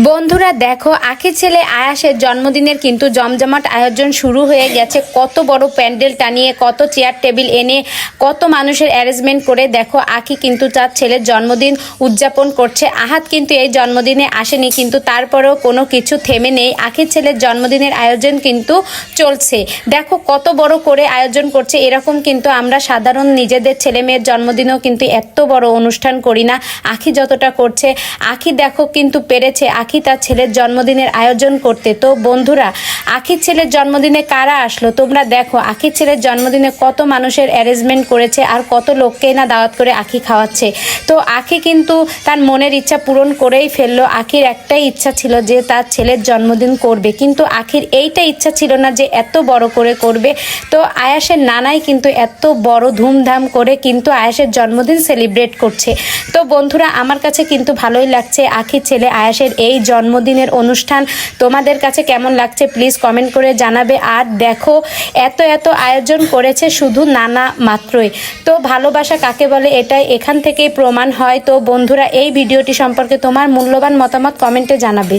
বন্ধুরা দেখো, আখির ছেলে আয়াসের জন্মদিনের কিন্তু জমজমাট আয়োজন শুরু হয়ে গেছে। কত বড় প্যান্ডেল টানিয়ে, কত চেয়ার টেবিল এনে, কত মানুষের অ্যারেঞ্জমেন্ট করে দেখো আখি কিন্তু তার ছেলের জন্মদিন উদযাপন করছে। আহাত কিন্তু এই জন্মদিনে আসেনি, কিন্তু তারপরেও কোনো কিছু থেমে নেই। আখির ছেলের জন্মদিনের আয়োজন কিন্তু চলছে। দেখো কত বড় করে আয়োজন করছে। এরকম কিন্তু আমরা সাধারণ নিজেদের ছেলে মেয়ের জন্মদিনেও কিন্তু এত বড় অনুষ্ঠান করি না। আখি যতটা করছে, আখি দেখো কিন্তু পেরেছে আখি তার ছেলের জন্মদিনের আয়োজন করতে। তো বন্ধুরা, আখির ছেলের জন্মদিনে কারা আসলো তোমরা দেখো। আখির ছেলের জন্মদিনে কত মানুষের অ্যারেঞ্জমেন্ট করেছে, আর কত লোককেই না দাওয়াত করে আখি খাওয়াচ্ছে। তো আখি কিন্তু তার মনের ইচ্ছা পূরণ করেই ফেললো। আখির একটাই ইচ্ছা ছিল যে তার ছেলের জন্মদিন করবে, কিন্তু আখির এইটা ইচ্ছা ছিল না যে এত বড় করে করবে। তো আয়াসের নানাই কিন্তু এত বড় ধুমধাম করে কিন্তু আয়াসের জন্মদিন সেলিব্রেট করছে। তো বন্ধুরা, আমার কাছে কিন্তু ভালোই লাগছে আখির ছেলে আয়াসের এই জন্মদিনের অনুষ্ঠান। তোমাদের কাছে কেমন লাগছে প্লিজ কমেন্ট করে জানাবে। আর দেখো এত এত আয়োজন করেছে শুধু নানা মাত্রই। তো ভালোবাসা কাকে বলে এটাই এখান থেকেই প্রমাণ হয়। তো বন্ধুরা, এই ভিডিওটি সম্পর্কে তোমার মূল্যবান মতামত কমেন্টে জানাবে।